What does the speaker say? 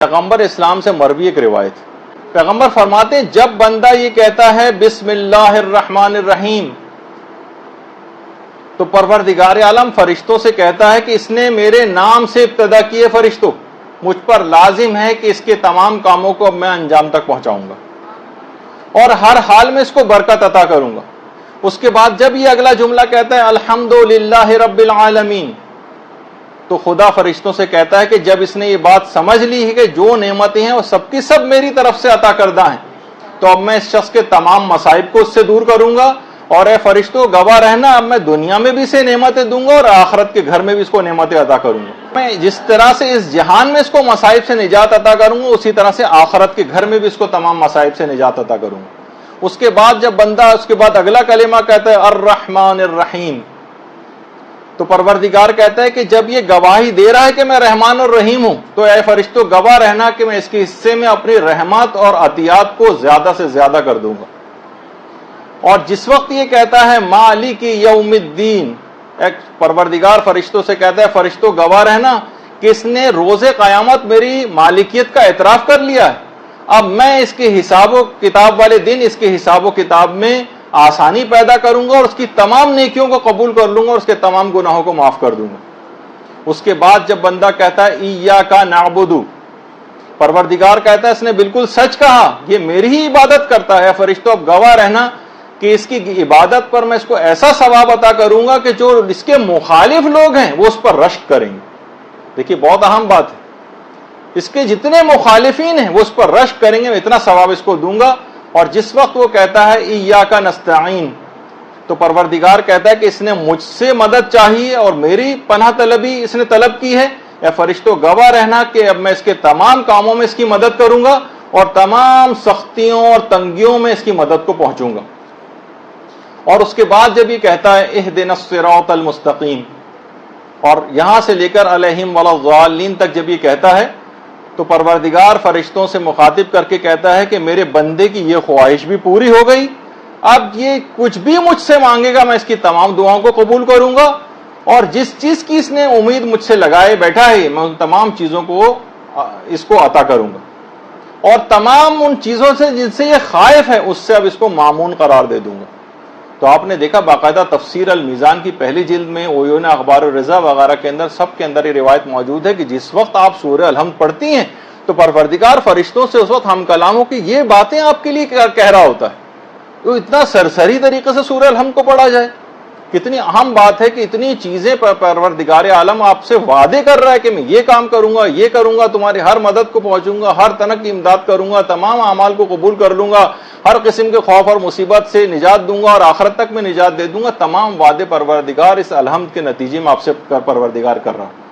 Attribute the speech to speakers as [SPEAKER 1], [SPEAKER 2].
[SPEAKER 1] پیغمبر اسلام سے مروی ایک روایت، پیغمبر فرماتے ہیں جب بندہ یہ کہتا ہے بسم اللہ الرحمن الرحیم تو پروردگار عالم فرشتوں سے کہتا ہے کہ اس نے میرے نام سے ابتدا کیے، فرشتوں مجھ پر لازم ہے کہ اس کے تمام کاموں کو میں انجام تک پہنچاؤں گا اور ہر حال میں اس کو برکت عطا کروں گا۔ اس کے بعد جب یہ اگلا جملہ کہتا ہے الحمدللہ رب العالمین تو خدا فرشتوں سے کہتا ہے کہ جب اس نے یہ بات سمجھ لی ہے کہ جو نعمتیں ہیں وہ سب کی سب میری طرف سے عطا کردہ ہیں تو اب میں اس شخص کے تمام مصائب کو اس سے دور کروں گا، اور اے فرشتوں گواہ رہنا اب میں دنیا میں بھی اسے نعمتیں دوں گا اور آخرت کے گھر میں بھی اس کو نعمتیں عطا کروں گا۔ میں جس طرح سے اس جہان میں اس کو مصائب سے نجات عطا کروں گا اسی طرح سے آخرت کے گھر میں بھی اس کو تمام مصائب سے نجات عطا کروں گا۔ اس کے بعد جب بندہ اس کے بعد اگلا کلمہ کہتا ہے الرحمن الرحیم تو پروردگار کہتا ہے کہ جب یہ گواہی دے رہا ہے کہ میں رحمان اور رحیم ہوں تو اے فرشتوں گواہ رہنا کہ میں اس کے حصے میں اپنی رحمت اور عطیات کو زیادہ سے زیادہ کر دوں گا۔ اور جس وقت یہ کہتا ہے مالک یوم الدین، ایک پروردگار فرشتوں سے کہتا ہے فرشتوں گواہ رہنا کہ اس نے روز قیامت میری مالکیت کا اعتراف کر لیا ہے، اب میں اس کے حساب و کتاب والے دن اس کے حساب و کتاب میں آسانی پیدا کروں گا اور اس کی تمام نیکیوں کو قبول کر لوں گا اور اس کے تمام گناہوں کو معاف کر دوں گا۔ اس کے بعد جب بندہ کہتا ہے ایاک نعبد، پروردگار کہتا ہے اس نے بالکل سچ کہا، یہ میری ہی عبادت کرتا ہے، فرشتوں اب گواہ رہنا کہ اس کی عبادت پر میں اس کو ایسا ثواب عطا کروں گا کہ جو اس کے مخالف لوگ ہیں وہ اس پر رشک کریں گے۔ دیکھیے بہت اہم بات ہے، اس کے جتنے مخالفین ہیں وہ اس پر رشک کریں گے، میں اتنا ثواب اس کو دوں گا۔ اور جس وقت وہ کہتا ہے ایاک نستعین تو پروردگار کہتا ہے کہ اس نے مجھ سے مدد چاہیے اور میری پناہ طلبی اس نے طلب کی ہے، اے فرشتوں گواہ رہنا کہ اب میں اس کے تمام کاموں میں اس کی مدد کروں گا اور تمام سختیوں اور تنگیوں میں اس کی مدد کو پہنچوں گا۔ اور اس کے بعد جب یہ کہتا ہے اہدنا الصراط المستقیم اور یہاں سے لے کر علیہم ولا الضالین تک جب یہ کہتا ہے تو پروردگار فرشتوں سے مخاطب کر کے کہتا ہے کہ میرے بندے کی یہ خواہش بھی پوری ہو گئی، اب یہ کچھ بھی مجھ سے مانگے گا میں اس کی تمام دعاؤں کو قبول کروں گا اور جس چیز کی اس نے امید مجھ سے لگائے بیٹھا ہے میں ان تمام چیزوں کو اس کو عطا کروں گا، اور تمام ان چیزوں سے جن سے یہ خائف ہے اس سے اب اس کو مامون قرار دے دوں گا۔ تو آپ نے دیکھا باقاعدہ تفسیر المیزان کی پہلی جلد میں عیون اخبار الرضا وغیرہ کے اندر سب کے اندر یہ روایت موجود ہے کہ جس وقت آپ سورہ الحمد پڑھتی ہیں تو پروردگار فرشتوں سے اس وقت ہم کلام ہو کہ یہ باتیں آپ کے لیے کہہ رہا ہوتا ہے، تو اتنا سرسری طریقے سے سورہ الحمد کو پڑھا جائے، کتنی اہم بات ہے کہ اتنی چیزیں پروردگار عالم آپ سے وعدے کر رہا ہے کہ میں یہ کام کروں گا، یہ کروں گا، تمہاری ہر مدد کو پہنچوں گا، ہر طرح کی امداد کروں گا، تمام اعمال کو قبول کر لوں گا، ہر قسم کے خوف اور مصیبت سے نجات دوں گا اور آخرت تک میں نجات دے دوں گا، تمام وعدے پروردگار اس الحمد کے نتیجے میں آپ سے پروردگار کر رہا ہے۔